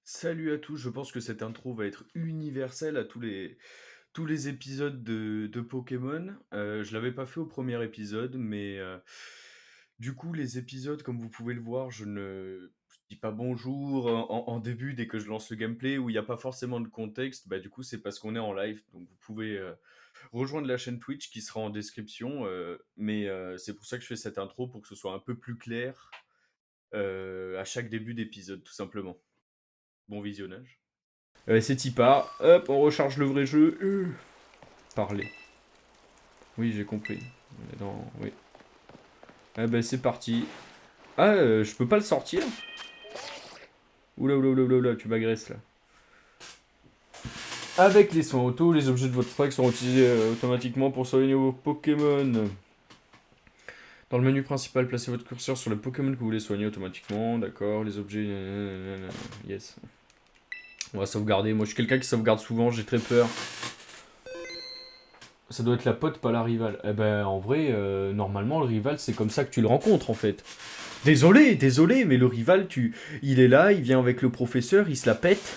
Salut à tous, je pense que cette intro va être universelle à tous les épisodes de Pokémon. Je l'avais pas fait au premier épisode, mais du coup, les épisodes, comme vous pouvez le voir, je dis pas bonjour en début dès que je lance le gameplay, où il n'y a pas forcément de contexte. Bah, du coup, c'est parce qu'on est en live, donc vous pouvez rejoindre la chaîne Twitch qui sera en description. Mais c'est pour ça que je fais cette intro, pour que ce soit un peu plus clair à chaque début d'épisode, tout simplement. Bon visionnage. C'est Tipa. Hop, on recharge le vrai jeu. Parler. Oui, j'ai compris. Oui. Ah bah c'est parti. Ah, je peux pas le sortir. Oula, oula, oula, oula, oula, tu m'agresses là. Avec les soins auto, les objets de votre pack seront utilisés automatiquement pour soigner vos Pokémon. Dans le menu principal, placez votre curseur sur le Pokémon que vous voulez soigner automatiquement. D'accord, les objets... Yes. On va sauvegarder. Moi, je suis quelqu'un qui sauvegarde souvent, j'ai très peur. Ça doit être la pote, pas la rivale. Eh ben, en vrai, normalement, le rival, c'est comme ça que tu le rencontres, en fait. Désolé, mais le rival, il est là, il vient avec le professeur, il se la pète.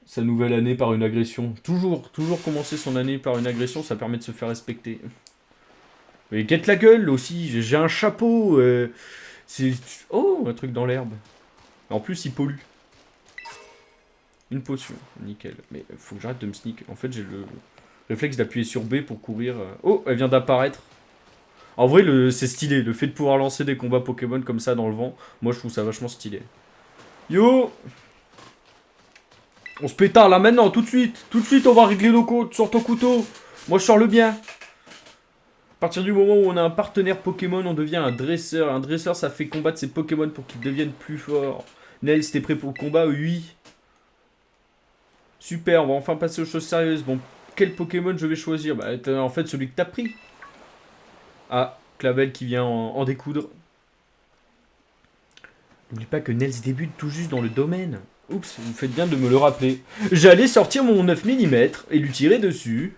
Sa nouvelle année par une agression. Toujours commencer son année par une agression, ça permet de se faire respecter. Mais guette la gueule, aussi, j'ai un chapeau. C'est... Oh, un truc dans l'herbe. En plus, il pollue. Une potion, nickel. Mais faut que j'arrête de me sneak. En fait, j'ai le réflexe d'appuyer sur B pour courir. Oh, elle vient d'apparaître. En vrai, c'est stylé. Le fait de pouvoir lancer des combats Pokémon comme ça dans le vent, moi je trouve ça vachement stylé. Yo! On se pétard là maintenant, tout de suite! Tout de suite, on va régler nos comptes. Sors ton couteau! Moi je sors le bien. À partir du moment où on a un partenaire Pokémon, on devient un dresseur. Un dresseur, ça fait combattre ses Pokémon pour qu'ils deviennent plus forts. Nels, t'es prêt pour le combat? Oui. Super, on va enfin passer aux choses sérieuses. Bon, quel Pokémon je vais choisir? Bah, en fait, celui que t'as pris. Ah, Clavel qui vient en découdre. N'oublie pas que Nels débute tout juste dans le domaine. Oups, vous faites bien de me le rappeler. J'allais sortir mon 9 mm et lui tirer dessus.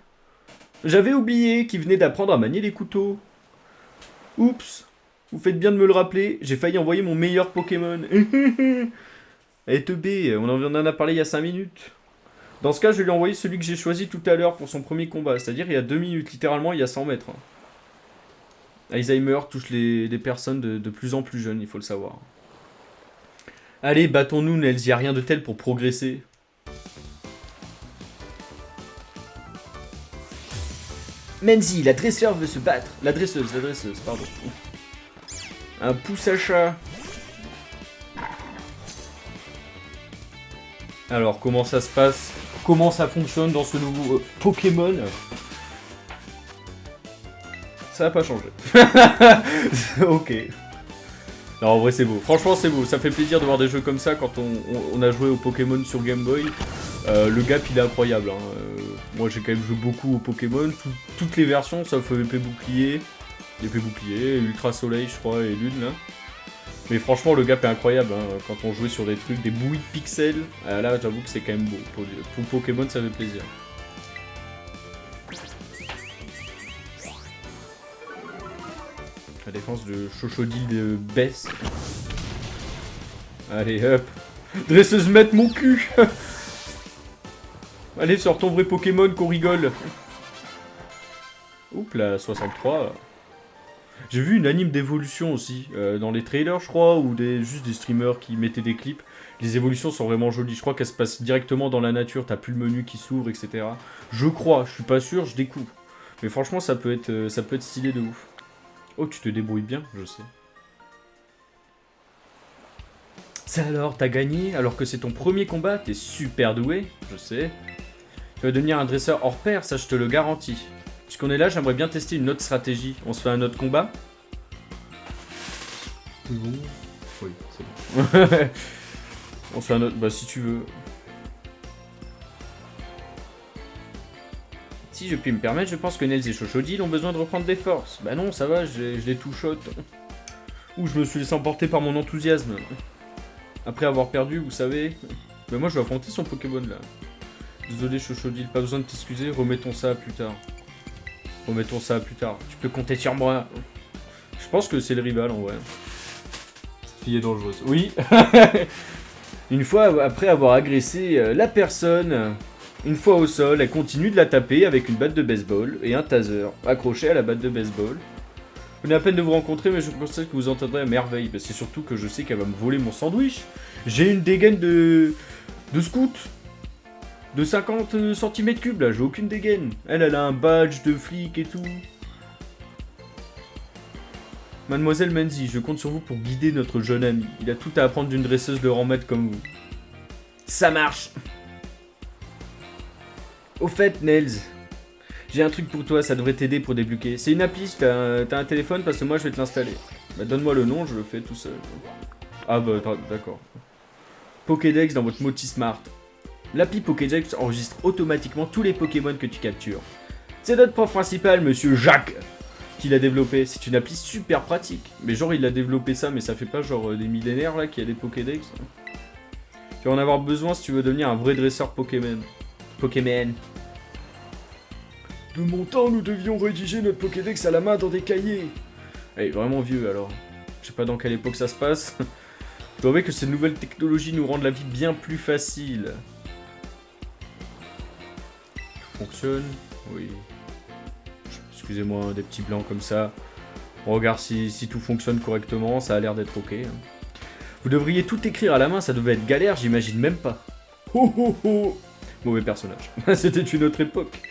J'avais oublié qu'il venait d'apprendre à manier les couteaux. Oups, vous faites bien de me le rappeler. J'ai failli envoyer mon meilleur Pokémon. Eh teubé, on en a parlé il y a 5 minutes. Dans ce cas, je vais lui envoyer celui que j'ai choisi tout à l'heure pour son premier combat. C'est-à-dire il y a 2 minutes, littéralement il y a 100 mètres. Alzheimer touche les personnes de plus en plus jeunes, il faut le savoir. Allez, battons-nous, Nels, y a rien de tel pour progresser. Menzi, la dresseur veut se battre. La dresseuse, pardon. Un pouce à chat. Alors, comment ça se passe? Comment ça fonctionne dans ce nouveau Pokémon? Ça n'a pas changé. Ok. Non, en vrai, c'est beau. Franchement, c'est beau. Ça fait plaisir de voir des jeux comme ça quand on a joué au Pokémon sur Game Boy. Le gap, il est incroyable. Hein. Moi, j'ai quand même joué beaucoup au Pokémon. Toutes les versions, sauf épée bouclier. Épée bouclier, Ultra Soleil, je crois, et Lune, là. Mais franchement, le gap est incroyable. Hein. Quand on jouait sur des trucs, des bouillies de pixels, là, j'avoue que c'est quand même beau. Pour Pokémon, ça fait plaisir. La défense de Chochodile baisse. Allez, hop. Dresseuse mette mon cul. Allez, sors ton vrai Pokémon qu'on rigole. Oups, la 63. J'ai vu une anime d'évolution aussi, dans les trailers je crois, ou juste des streamers qui mettaient des clips. Les évolutions sont vraiment jolies, je crois qu'elles se passent directement dans la nature, t'as plus le menu qui s'ouvre, etc. Je crois, je suis pas sûr, je découvre. Mais franchement ça peut être stylé de ouf. Oh, tu te débrouilles bien, je sais. Ça alors, t'as gagné, alors que c'est ton premier combat, t'es super doué, je sais. Tu vas devenir un dresseur hors pair, ça je te le garantis. Puisqu'on est là, j'aimerais bien tester une autre stratégie. On se fait un autre combat? C'est bon? Oui, c'est bon. On se fait un autre... Bah si tu veux. Si je puis me permettre, je pense que Nels et Chochodile ont besoin de reprendre des forces. Bah non, ça va, je les touchote. Ou je me suis laissé emporter par mon enthousiasme. Après avoir perdu, vous savez... Bah moi je vais affronter son Pokémon là. Désolé Chochodile, pas besoin de t'excuser, remettons ça plus tard. Remettons ça plus tard. Tu peux compter sur moi. Je pense que c'est le rival en vrai. Cette fille est dangereuse. Oui. Une fois après avoir agressé la personne, une fois au sol, elle continue de la taper avec une batte de baseball et un taser accroché à la batte de baseball. Vous n'avez à peine de vous rencontrer, mais je constate que vous entendrez à merveille. Bah, c'est surtout que je sais qu'elle va me voler mon sandwich. J'ai une dégaine de scout de 50 cm3 là, j'ai aucune dégaine. Elle a un badge de flic et tout. Mademoiselle Menzi, je compte sur vous pour guider notre jeune ami. Il a tout à apprendre d'une dresseuse de rang maître comme vous. Ça marche. Au fait, Nels, j'ai un truc pour toi, ça devrait t'aider pour débloquer. C'est une appli, t'as un téléphone parce que moi je vais te l'installer. Bah donne-moi le nom, je le fais tout seul. Ah bah d'accord. Pokédex dans votre Moti Smart. L'appli Pokédex enregistre automatiquement tous les Pokémon que tu captures. C'est notre prof principal, monsieur Jacques, qui l'a développé. C'est une appli super pratique. Mais genre il a développé ça, mais ça fait pas genre des millénaires là qu'il y a des Pokédex. Tu vas en avoir besoin si tu veux devenir un vrai dresseur Pokémon. Pokémon. De mon temps, nous devions rédiger notre Pokédex à la main dans des cahiers. Eh, vraiment vieux alors. Je sais pas dans quelle époque ça se passe. Je dois avouer que ces nouvelles technologies nous rendent la vie bien plus facile. Fonctionne? Oui. Excusez-moi, des petits blancs comme ça. On regarde si tout fonctionne correctement, ça a l'air d'être ok. Vous devriez tout écrire à la main, ça devait être galère, j'imagine même pas. Ho ho ho! Mauvais personnage. C'était une autre époque.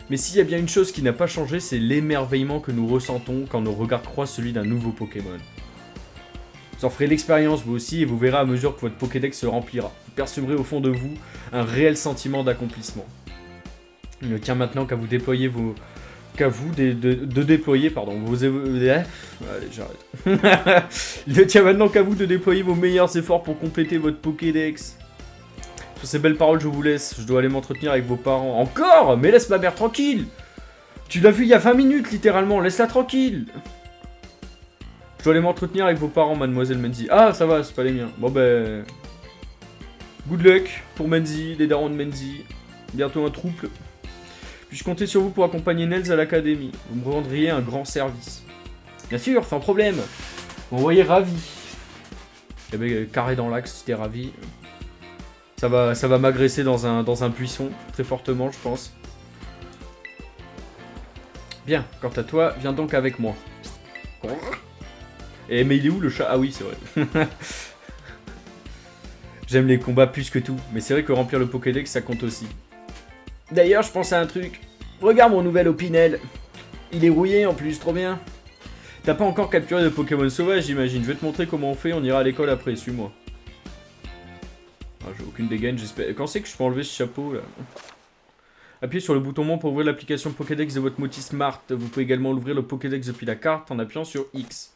Mais s'il y a bien une chose qui n'a pas changé, c'est l'émerveillement que nous ressentons quand nos regards croisent celui d'un nouveau Pokémon. Vous en ferez l'expérience vous aussi et vous verrez à mesure que votre Pokédex se remplira. Vous percevrez au fond de vous un réel sentiment d'accomplissement. Il ne tient maintenant qu'à vous déployer vos... de déployer, pardon, vos... Allez, j'arrête. Il ne tient maintenant qu'à vous de déployer vos meilleurs efforts pour compléter votre Pokédex. Sur ces belles paroles, je vous laisse. Je dois aller m'entretenir avec vos parents. Encore? Mais laisse ma mère tranquille! Tu l'as vu il y a 20 minutes, littéralement. Laisse-la tranquille! Je dois aller m'entretenir avec vos parents, mademoiselle Menzi. Ah, ça va, c'est pas les miens. Bon ben... Good luck pour Menzi, les darons de Menzi. Bientôt un trouble. Puis-je compter sur vous pour accompagner Nels à l'académie? Vous me rendriez un grand service. Bien sûr, sans problème. Vous me voyez ravi. Eh ben, carré dans l'axe, si t'es ravi. Ça va m'agresser dans un buisson, très fortement, je pense. Bien, quant à toi, viens donc avec moi. Quoi? Et mais il est où le chat? Ah oui, c'est vrai. J'aime les combats plus que tout, mais c'est vrai que remplir le Pokédex, ça compte aussi. D'ailleurs, je pense à un truc. Regarde mon nouvel Opinel. Il est rouillé en plus, trop bien. T'as pas encore capturé de Pokémon sauvage, j'imagine. Je vais te montrer comment on fait, on ira à l'école après, suis-moi. Ah, j'ai aucune dégaine, j'espère. Quand c'est que je peux enlever ce chapeau là? Appuyez sur le bouton MON pour ouvrir l'application Pokédex de votre Moti Smart. Vous pouvez également ouvrir le Pokédex depuis la carte en appuyant sur X.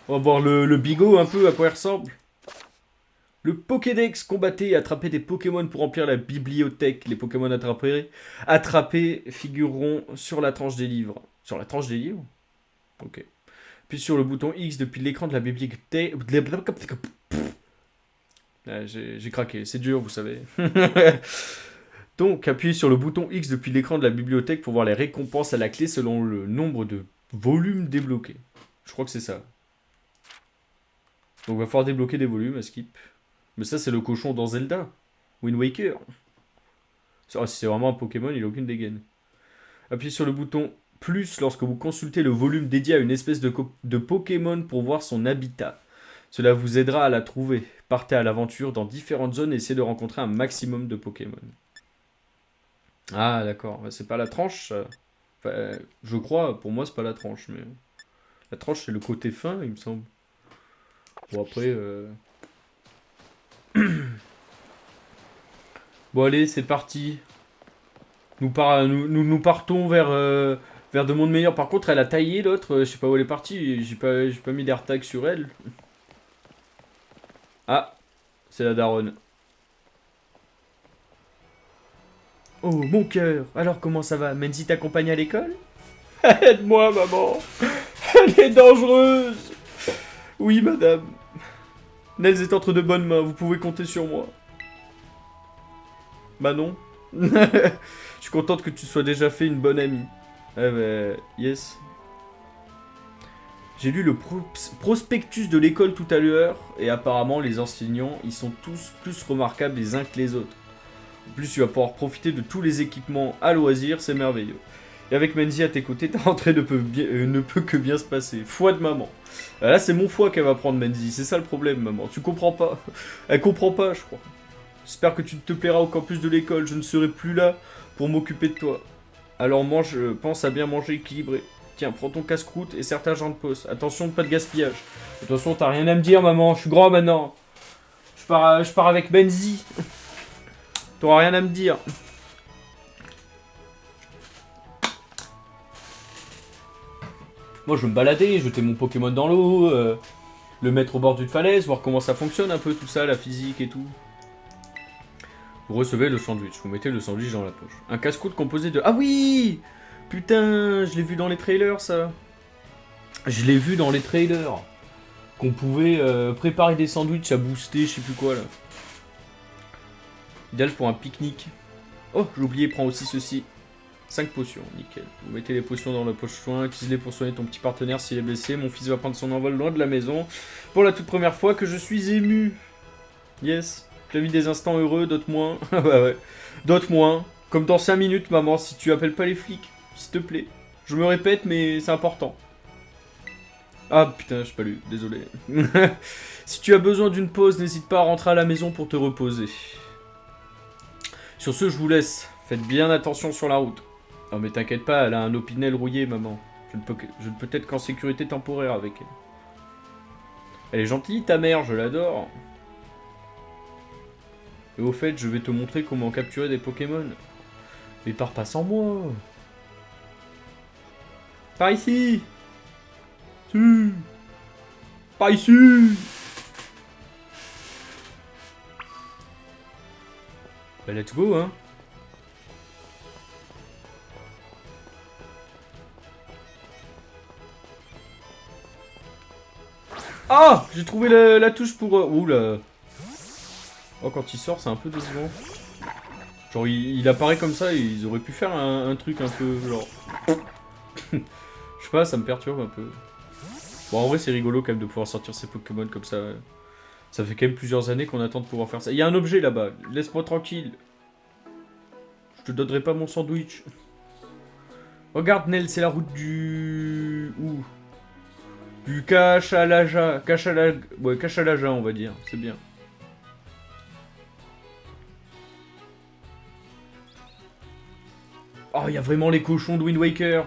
On va voir le bigot un peu, à quoi il ressemble. Le Pokédex, combattez et attrapez des Pokémon pour remplir la bibliothèque. Les Pokémon attrapés figureront sur la tranche des livres. Sur la tranche des livres? Ok. Puis sur le bouton X depuis l'écran de la bibliothèque... Ah, j'ai craqué, c'est dur, vous savez. Donc, appuyez sur le bouton X depuis l'écran de la bibliothèque pour voir les récompenses à la clé selon le nombre de volumes débloqués. Je crois que c'est ça. Donc, il va falloir débloquer des volumes à skip. Mais ça, c'est le cochon dans Zelda. Wind Waker. Si c'est vraiment un Pokémon, il n'a aucune dégaine. Appuyez sur le bouton plus lorsque vous consultez le volume dédié à une espèce de Pokémon pour voir son habitat. Cela vous aidera à la trouver. Partez à l'aventure dans différentes zones et essayez de rencontrer un maximum de Pokémon. Ah, d'accord. C'est pas la tranche. Enfin, je crois, pour moi, c'est pas la tranche. Mais la tranche, c'est le côté fin, il me semble. Bon, après... Bon, allez, c'est parti. Nous partons vers de mondes meilleurs. Par contre, elle a taillé l'autre. Je sais pas où elle est partie. J'ai pas mis d'AirTag sur elle. Ah, c'est la daronne. Oh, mon cœur. Alors, comment ça va? Menzi t'accompagne à l'école? Aide-moi, maman. Elle est dangereuse. Oui, madame. Nels est entre de bonnes mains. Vous pouvez compter sur moi. Bah non. Je suis contente que tu sois déjà fait une bonne amie. Eh ben, yes. J'ai lu le prospectus de l'école tout à l'heure, et apparemment les enseignants, ils sont tous plus remarquables les uns que les autres. En plus, tu vas pouvoir profiter de tous les équipements à loisir, c'est merveilleux. Et avec Menzi à tes côtés, ta rentrée ne peut que bien se passer. Foi de maman. Là, c'est mon foie qu'elle va prendre, Menzi. C'est ça le problème, maman. Tu comprends pas. Elle comprend pas, je crois. J'espère que tu te plairas au campus de l'école. Je ne serai plus là pour m'occuper de toi. Alors pense à bien manger équilibré. Tiens, prends ton casse-croûte et serre ta jambe de poste. Attention, pas de gaspillage. De toute façon, t'as rien à me dire, maman. Je suis grand maintenant. Je pars avec Menzi. T'auras rien à me dire. Moi, je veux me balader, jeter mon Pokémon dans l'eau, le mettre au bord d'une falaise, voir comment ça fonctionne un peu, tout ça, la physique et tout. Vous recevez le sandwich. Vous mettez le sandwich dans la poche. Un casse-croûte composé de... Ah oui! Putain, je l'ai vu dans les trailers, ça. Je l'ai vu dans les trailers. Qu'on pouvait préparer des sandwichs à booster, je sais plus quoi, là. Idéal pour un pique-nique. Oh, j'ai oublié, prends aussi ceci. 5 potions, nickel. Vous mettez les potions dans la poche soin, utilise-les pour soigner ton petit partenaire s'il est blessé. Mon fils va prendre son envol loin de la maison. Pour la toute première fois que je suis ému. Yes. J'ai mis des instants heureux, d'autres moins. Ouais. D'autres moins. Comme dans 5 minutes, maman, si tu appelles pas les flics. S'il te plaît. Je me répète, mais c'est important. Ah putain, j'ai pas lu, désolé. Si tu as besoin d'une pause, n'hésite pas à rentrer à la maison pour te reposer. Sur ce, je vous laisse. Faites bien attention sur la route. Non mais t'inquiète pas, elle a un opinel rouillé, maman. Je ne peux être qu'en sécurité temporaire avec elle. Elle est gentille, ta mère, je l'adore. Et au fait, je vais te montrer comment capturer des Pokémon. Mais pars pas sans moi. Par ici. Si. Par ici. Bah let's go, hein. Ah, j'ai trouvé la touche pour... Oula. Oh, quand il sort, c'est un peu décevant. Genre, il apparaît comme ça et ils auraient pu faire un truc un peu, genre... Je sais pas, ça me perturbe un peu. Bon, en vrai, c'est rigolo quand même de pouvoir sortir ces Pokémon comme ça. Ça fait quand même plusieurs années qu'on attend de pouvoir faire ça. Il y a un objet là-bas, laisse-moi tranquille. Je te donnerai pas mon sandwich. Regarde, Nel, c'est la route du... Où? Du Cachalaja. Ouais, Cachalaja, on va dire. C'est bien. Oh, il y a vraiment les cochons de Wind Waker.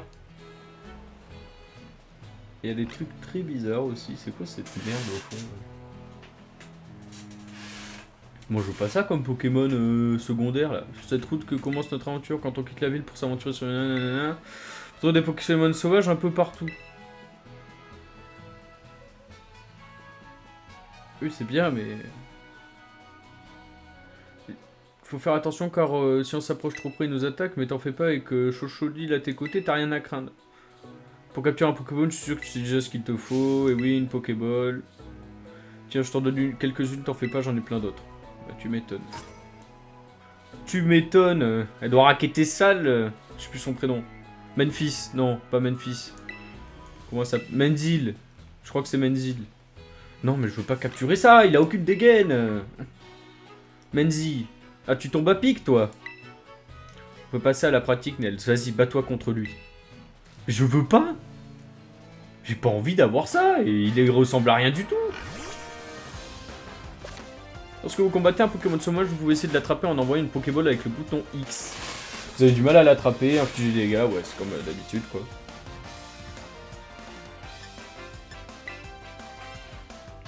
Il y a des trucs très bizarres aussi. C'est quoi cette merde au fond? Moi, je veux pas ça comme Pokémon secondaire, là. Sur cette route que commence notre aventure quand on quitte la ville pour s'aventurer sur... Nanana. On trouve des Pokémon sauvages un peu partout. Oui, c'est bien, mais... Faut faire attention car si on s'approche trop près, il nous attaque, mais t'en fais pas avec Chochodil à tes côtés, t'as rien à craindre. Pour capturer un Pokémon, je suis sûr que tu sais déjà ce qu'il te faut. Et oui, une Pokéball. Tiens, je t'en donne quelques-unes, t'en fais pas, j'en ai plein d'autres. Bah, tu m'étonnes. Tu m'étonnes. Elle doit raqueter sale. Je sais plus son prénom. Memphis. Non, pas Memphis. Comment ça... Menzil. Je crois que c'est Menzil. Non, mais je veux pas capturer ça. Il a aucune dégaine. Menzi. Ah, tu tombes à pic, toi. On peut passer à la pratique, Nels. Vas-y, bats-toi contre lui. Je veux pas. J'ai pas envie d'avoir ça. Et il ressemble à rien du tout. Lorsque vous combattez un Pokémon sauvage, vous pouvez essayer de l'attraper en envoyant une Pokéball avec le bouton X. Vous avez du mal à l'attraper, infliger des dégâts, ouais, c'est comme d'habitude, quoi.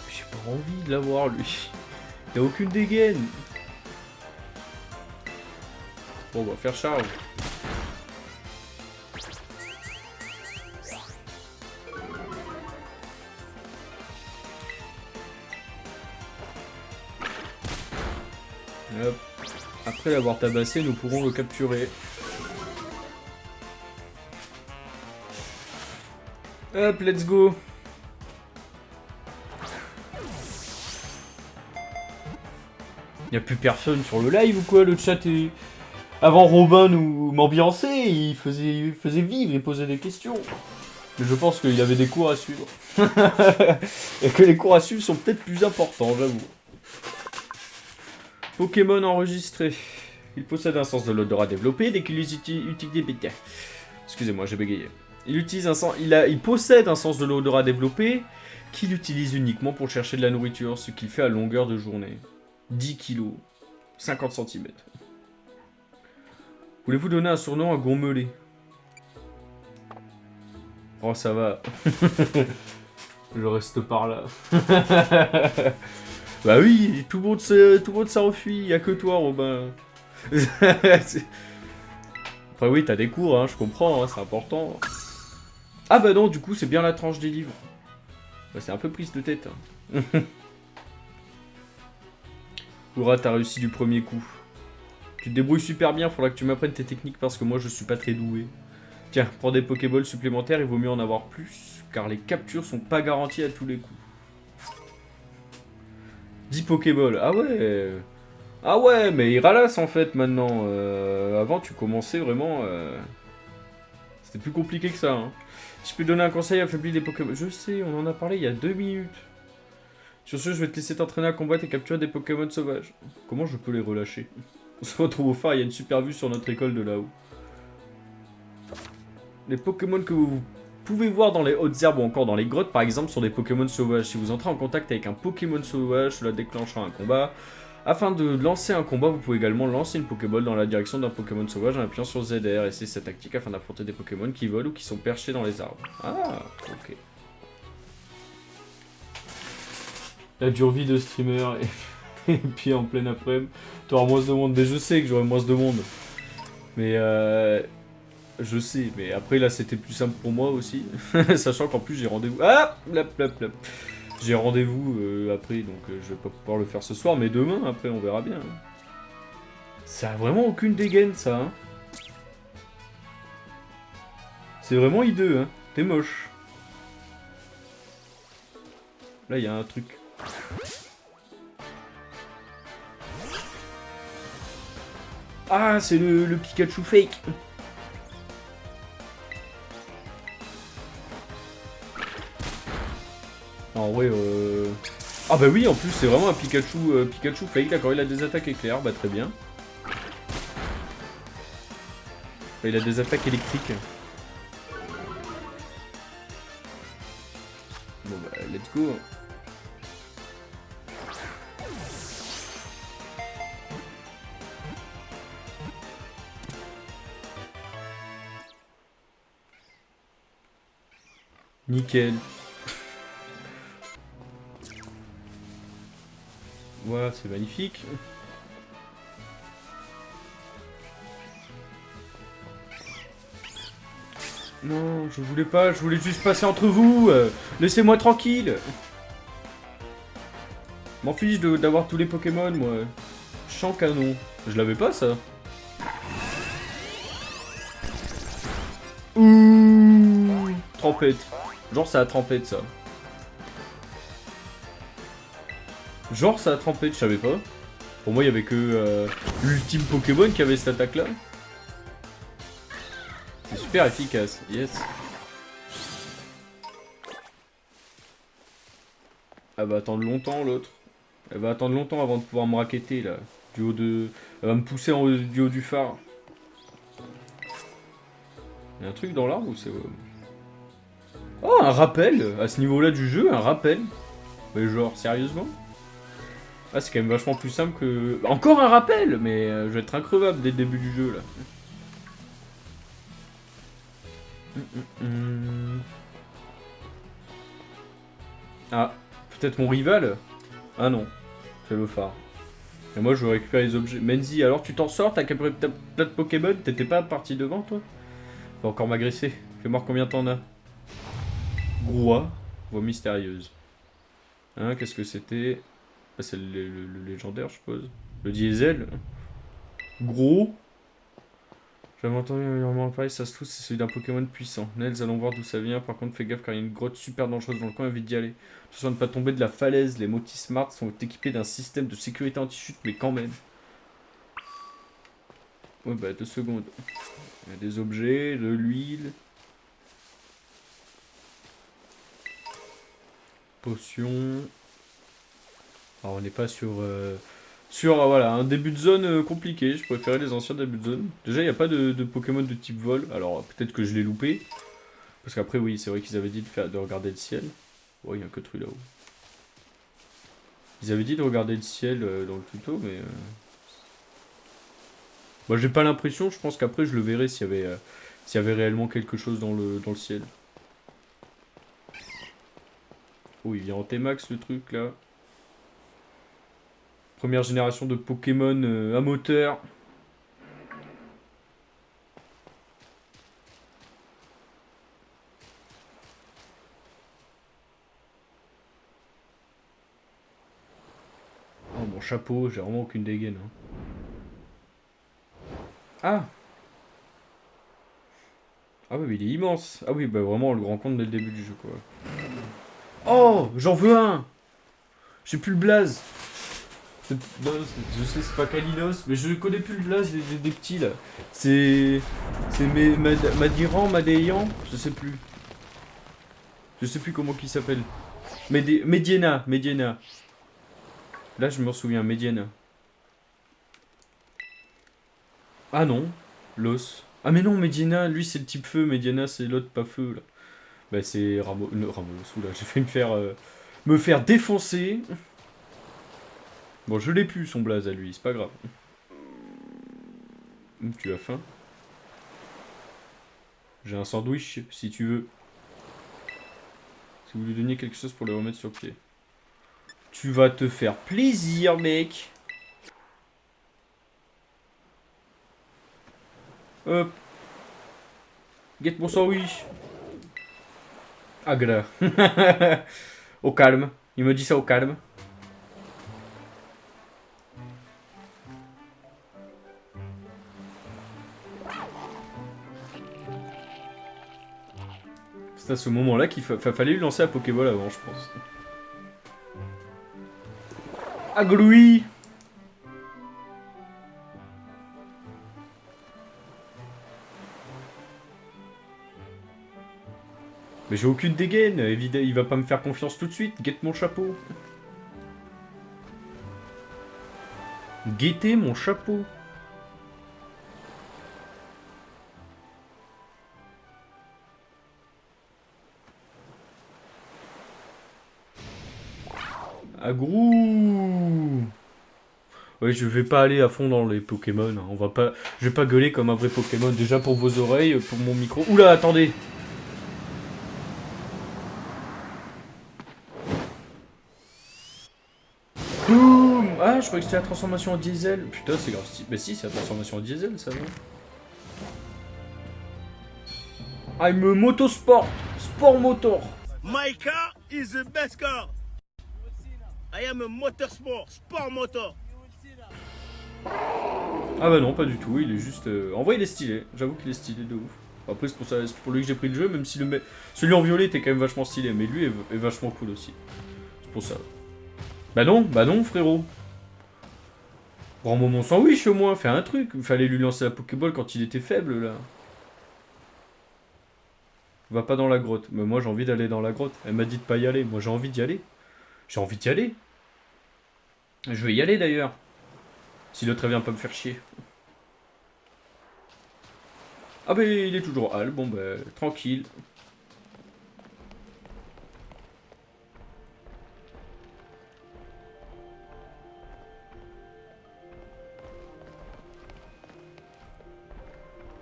J'ai pas envie de l'avoir, lui. Il a aucune dégaine. Bon, on va faire charge. Hop. Après l'avoir tabassé, nous pourrons le capturer. Hop, let's go. Y'a plus personne sur le live ou quoi? Le chat est... Avant Robin nous m'ambiançait, il faisait vivre, il posait des questions. Mais je pense qu'il y avait des cours à suivre. Et que les cours à suivre sont peut-être plus importants, j'avoue. Pokémon enregistré. Il possède un sens de l'odorat développé dès qu'il utilise... Excusez-moi, j'ai bégayé. Il possède un sens de l'odorat développé qu'il utilise uniquement pour chercher de la nourriture, ce qu'il fait à longueur de journée. 10 kilos, 50 cm. Voulez-vous donner un surnom à Gourmelé? Oh, ça va. Je reste par là. Bah oui, tout le monde s'enfuit, y a que toi, Robin. Après oui, t'as des cours, hein, je comprends, hein, c'est important. Ah bah non, du coup, c'est bien la tranche des livres. Bah, c'est un peu prise de tête. Hein. Oura, t'as réussi du premier coup. Tu te débrouilles super bien, faudra que tu m'apprennes tes techniques parce que moi, je suis pas très doué. Tiens, pour des Pokéballs supplémentaires, il vaut mieux en avoir plus, car les captures sont pas garanties à tous les coups. 10 Pokéballs, ah ouais. Ah ouais, mais il ralasse en fait maintenant. Avant, tu commençais vraiment... C'était plus compliqué que ça. Hein. Si je peux te donner un conseil, affaiblis les Pokémon. Je sais, on en a parlé il y a 2 minutes. Sur ce, je vais te laisser t'entraîner à combattre et capturer des Pokémon sauvages. Comment je peux les relâcher? On se retrouve au phare, il y a une super vue sur notre école de là-haut. Les Pokémon que vous pouvez voir dans les hautes herbes ou encore dans les grottes, par exemple, sont des Pokémon sauvages. Si vous entrez en contact avec un Pokémon sauvage, cela déclenchera un combat. Afin de lancer un combat, vous pouvez également lancer une Pokéball dans la direction d'un Pokémon sauvage en appuyant sur ZR. Et c'est cette tactique afin d'affronter des Pokémon qui volent ou qui sont perchés dans les arbres. Ah, ok. La dure vie de streamer et puis en pleine après-midi, t'auras moins de monde. Mais je sais que j'aurai moins de monde. Mais je sais, mais après là c'était plus simple pour moi aussi. Sachant qu'en plus j'ai rendez-vous. Ah, plap, plap, plap. J'ai rendez-vous après, donc je vais pas pouvoir le faire ce soir, mais demain, après, on verra bien. Hein. Ça a vraiment aucune dégaine, ça. Hein. C'est vraiment hideux, hein. T'es moche. Là, il y a un truc. Ah, c'est le Pikachu fake. En vrai, ah bah oui, en plus, c'est vraiment un Pikachu fake. D'accord, il a des attaques éclairs, bah très bien. Enfin, il a des attaques électriques. Bon bah, let's go. Nickel. Voilà, c'est magnifique. Non, je voulais pas, je voulais juste passer entre vous. Laissez-moi tranquille. M'en fiche d'avoir tous les Pokémon, moi. Champ canon. Je l'avais pas, ça. Ouh. Trempette. Genre, ça a trempette, ça. Genre, ça a trempette, je savais pas. Pour moi, il y avait que l'ultime Pokémon qui avait cette attaque-là. C'est super efficace, yes. Elle va attendre longtemps, l'autre. Elle va attendre longtemps avant de pouvoir me raqueter, là. Du haut de... Elle va me pousser du haut du phare. Il y a un truc dans l'arbre ou c'est... Oh, un rappel! À ce niveau-là du jeu, un rappel. Mais genre, sérieusement? Ah, c'est quand même vachement plus simple que... Encore un rappel! Mais je vais être increvable dès le début du jeu, là. Ah, peut-être mon rival? Ah non, c'est le phare. Et moi, je veux récupérer les objets. Menzi, alors tu t'en sors? T'as capturé plein de Pokémon? T'étais pas parti devant, toi? Va encore m'agresser. Fais voir combien t'en as. Groix. Voix mystérieuse. Hein, qu'est-ce que c'était? Ah, c'est le légendaire, je suppose. Le diesel. Gros. J'avais entendu un pareil, ça se trouve, c'est celui d'un Pokémon puissant. Nels, allons voir d'où ça vient. Par contre, fais gaffe car il y a une grotte super dangereuse dans le coin, évite d'y aller. Attention à ne pas tomber de la falaise. Les Motis Smart sont équipés d'un système de sécurité anti-chute, mais quand même. Ouais, bah, 2 secondes. Il y a des objets, de l'huile. Potion. Alors on n'est pas sur voilà, un début de zone compliqué. Je préférais les anciens débuts de zone. Déjà, il n'y a pas de Pokémon de type vol. Alors peut-être que je l'ai loupé. Parce qu'après, oui, c'est vrai qu'ils avaient dit de regarder le ciel. Oh, il y a un queutru là-haut. Ils avaient dit de regarder le ciel dans le tuto, mais... Moi, j'ai pas l'impression. Je pense qu'après, je le verrai s'il y avait réellement quelque chose dans le ciel. Oh, il vient en T-Max, le truc, là. Première génération de Pokémon à moteur. Oh, mon chapeau, j'ai vraiment aucune dégaine. Hein. Ah! Ah oui, mais il est immense. Ah oui, bah vraiment, le grand compte dès le début du jeu, quoi. Oh! J'en veux un! J'ai plus le blaze. Non, je sais, c'est pas Kalinos, mais je connais plus le blaze des petits, là. C'est... C'est Madiran, Madéian? Je sais plus. Je sais plus comment il s'appelle. Mediena. Là, je me souviens, Mediena. Ah non, Los. Ah mais non, Mediena, lui c'est le type feu, Mediena c'est l'autre pas feu là. Bah c'est Ramos, oula, j'ai fait me faire défoncer. Bon, je l'ai plus son blaze à lui, c'est pas grave. Tu as faim? J'ai un sandwich si tu veux. Si vous lui donniez quelque chose pour le remettre sur pied. Tu vas te faire plaisir, mec. Hop. Get mon sandwich. Agra. Au calme. Il me dit ça au calme. C'est à ce moment-là qu'il fallait lui lancer la Pokéball avant, je pense. Agloui. Mais j'ai aucune dégaine, évidemment, il va pas me faire confiance tout de suite. Guette mon chapeau. Guettez mon chapeau. Agrou. Ouais, je vais pas aller à fond dans les Pokémon. Hein. On va pas, je vais pas gueuler comme un vrai Pokémon. Déjà pour vos oreilles, pour mon micro. Oula, attendez. Boum. Ah, je croyais que c'était la transformation en diesel. Putain, c'est grave. Mais si, c'est la transformation en diesel, ça va. I'm a motosport. Sport motor. My car is the best car. I am a motorsport, sport motor. Ah bah non, pas du tout, il est juste... En vrai, il est stylé, j'avoue qu'il est stylé de ouf. Après, c'est pour lui que j'ai pris le jeu, même si celui en violet était quand même vachement stylé, mais lui est vachement cool aussi. C'est pour ça. Bah non, frérot. Rends-moi mon sandwich au moins, fais un truc. Il fallait lui lancer la Pokéball quand il était faible, là. Va pas dans la grotte. Mais moi, j'ai envie d'aller dans la grotte. Elle m'a dit de pas y aller. Moi, j'ai envie d'y aller. J'ai envie d'y aller. Je vais y aller, d'ailleurs. Si l'autre vient pas me faire chier. Ah bah il est toujours hal, bon bah tranquille.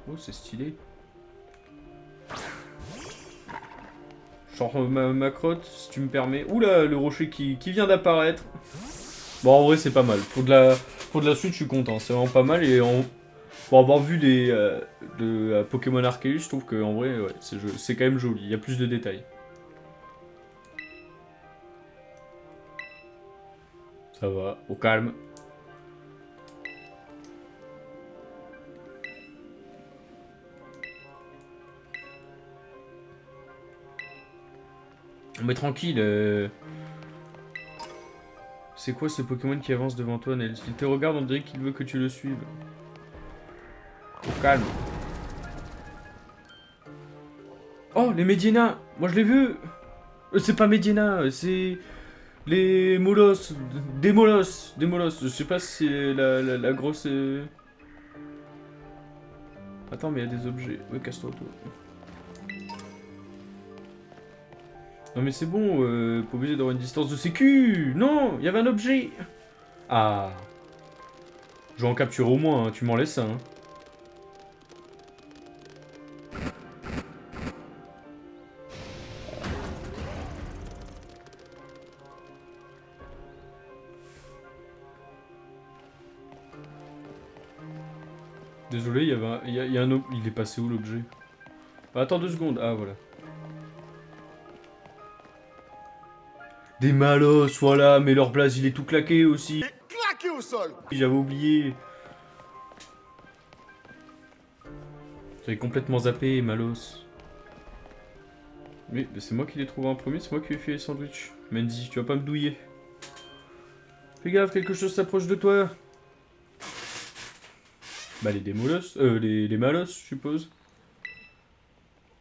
Oh c'est stylé. Genre ma crotte, si tu me permets. Oula, le rocher qui vient d'apparaître. Bon en vrai c'est pas mal. Pour de la suite je suis content, c'est vraiment pas mal. Et pour avoir vu de Pokémon Arceus, je trouve que en vrai ouais, c'est quand même joli, il y a plus de détails. Ça va, au calme. Mais tranquille. C'est quoi ce Pokémon qui avance devant toi, Nels? Il te regarde, on dirait qu'il veut que tu le suives. Au calme. Oh, les Medina! Moi je l'ai vu! C'est pas Medina, c'est... Les molosses. Des molosses. Des molosses. Je sais pas si c'est la grosse... Attends, mais il y a des objets. Ouais, casse-toi, toi. Non mais c'est bon, pas obligé d'avoir une distance de sécu. Non, il y avait un objet. Ah. Je vais en capturer au moins, hein. Tu m'en laisses un. Hein. Désolé, il y avait un... Il y a un... Il est passé où l'objet? Attends 2 secondes. Ah voilà. Des malos, voilà, mais leur blaze il est tout claqué aussi. Claqué au sol. J'avais oublié. J'avais complètement zappé, malos. Oui, c'est moi qui l'ai trouvé en premier, c'est moi qui lui ai fait les sandwichs. Mendy, tu vas pas me douiller. Fais gaffe, quelque chose s'approche de toi. Bah les démolos, les malos, je suppose.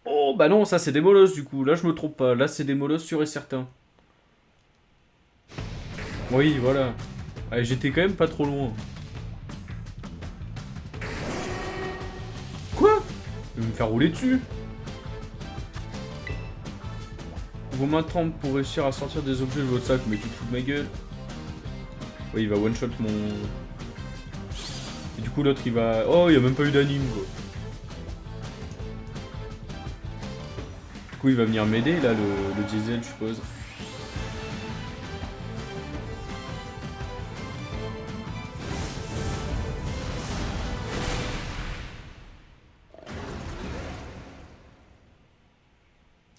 Oh bah non, ça c'est des molosses du coup, là je me trompe pas, là c'est des molosses sûr et certain. Oui, voilà. Allez, j'étais quand même pas trop loin. Quoi? Il va me faire rouler dessus. Vos mains tremblent pour réussir à sortir des objets de votre sac, mais tu te fous de ma gueule. Oui, il va one-shot mon... Et du coup l'autre il va... Oh, il y a même pas eu d'anime quoi. Du coup il va venir m'aider là, le diesel je suppose.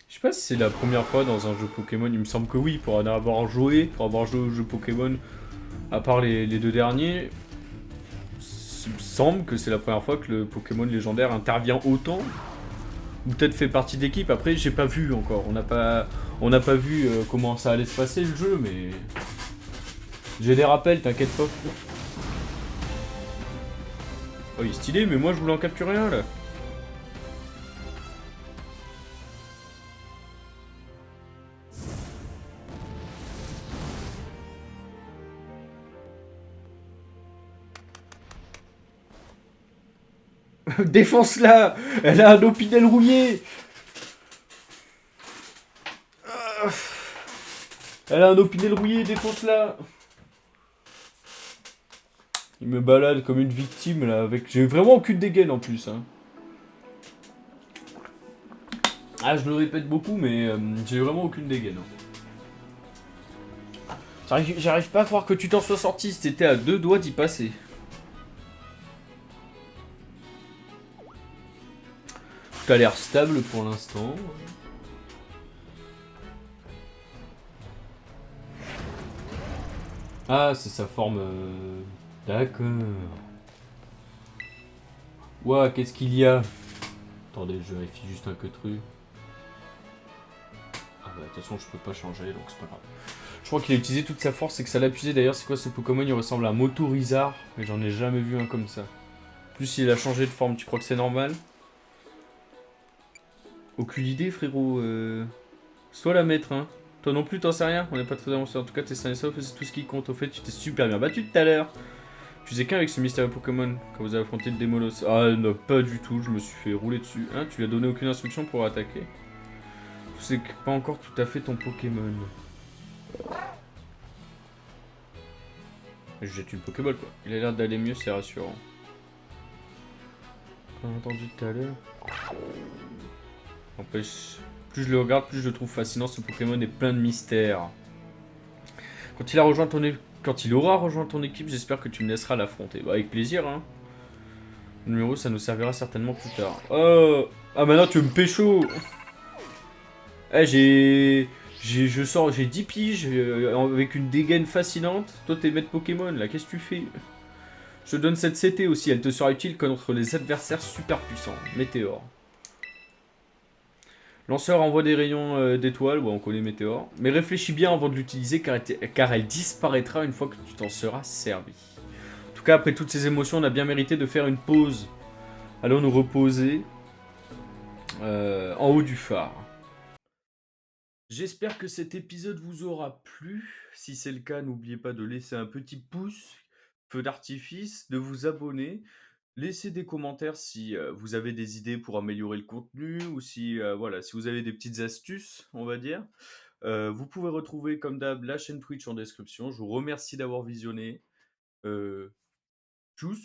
Je sais pas si c'est la première fois dans un jeu Pokémon, il me semble que oui, pour en avoir joué, pour avoir joué au jeu Pokémon, à part les 2 derniers, il me semble que c'est la première fois que le Pokémon légendaire intervient autant, ou peut-être fait partie de l'équipe. Après j'ai pas vu encore, on n'a pas vu comment ça allait se passer le jeu, mais j'ai des rappels, t'inquiète pas. Oh il est stylé, mais moi je voulais en capturer un là. Défonce-la! Elle a un opinel rouillé! Elle a un opinel rouillé, défonce-la! Il me balade comme une victime là, avec... J'ai vraiment aucune dégaine en plus. Hein. Ah, je le répète beaucoup, mais j'ai vraiment aucune dégaine. Hein. J'arrive pas à croire que tu t'en sois sorti, c'était à 2 doigts d'y passer. Tout a l'air stable pour l'instant. Ah, c'est sa forme... D'accord. Ouah, qu'est-ce qu'il y a? Attendez, je vérifie juste un que truc. Ah bah, de toute façon, je peux pas changer, donc c'est pas grave. Je crois qu'il a utilisé toute sa force et que ça l'a épuisé. D'ailleurs, c'est quoi ce Pokémon? Il ressemble à Motorizard, mais j'en ai jamais vu un comme ça. En plus, il a changé de forme, tu crois que c'est normal? Aucune idée, frérot. C'est toi la maître, hein. Toi non plus, t'en sais rien. On n'est pas très avancé. En tout cas, t'es sain et sauf et c'est tout ce qui compte. Au fait, tu t'es super bien battu tout à l'heure. Tu faisais qu'un avec ce mystérieux Pokémon quand vous avez affronté le Démolos. Ah non, pas du tout. Je me suis fait rouler dessus. Hein, tu lui as donné aucune instruction pour attaquer. C'est pas encore tout à fait ton Pokémon. Je jette une Pokéball quoi. Il a l'air d'aller mieux, c'est rassurant. On a entendu tout à l'heure. N'empêche, plus je le regarde, plus je le trouve fascinant. Ce Pokémon est plein de mystères. Quand il aura rejoint ton équipe, j'espère que tu me laisseras l'affronter. Bah, avec plaisir, hein. Le numéro, ça nous servira certainement plus tard. Oh! Ah, maintenant tu veux me pécho! Eh, j'ai 10 piges avec une dégaine fascinante. Toi, t'es maître Pokémon, là, qu'est-ce que tu fais? Je te donne cette CT aussi, elle te sera utile contre les adversaires super puissants. Météore. Lanceur envoie des rayons d'étoiles, ouais, on connaît Météore. Mais réfléchis bien avant de l'utiliser car elle disparaîtra une fois que tu t'en seras servi. En tout cas, après toutes ces émotions, on a bien mérité de faire une pause. Allons nous reposer en haut du phare. J'espère que cet épisode vous aura plu. Si c'est le cas, n'oubliez pas de laisser un petit pouce, feu d'artifice, de vous abonner. Laissez des commentaires si, vous avez des idées pour améliorer le contenu ou si, voilà, si vous avez des petites astuces, on va dire. Vous pouvez retrouver comme d'hab la chaîne Twitch en description. Je vous remercie d'avoir visionné. Tchuss.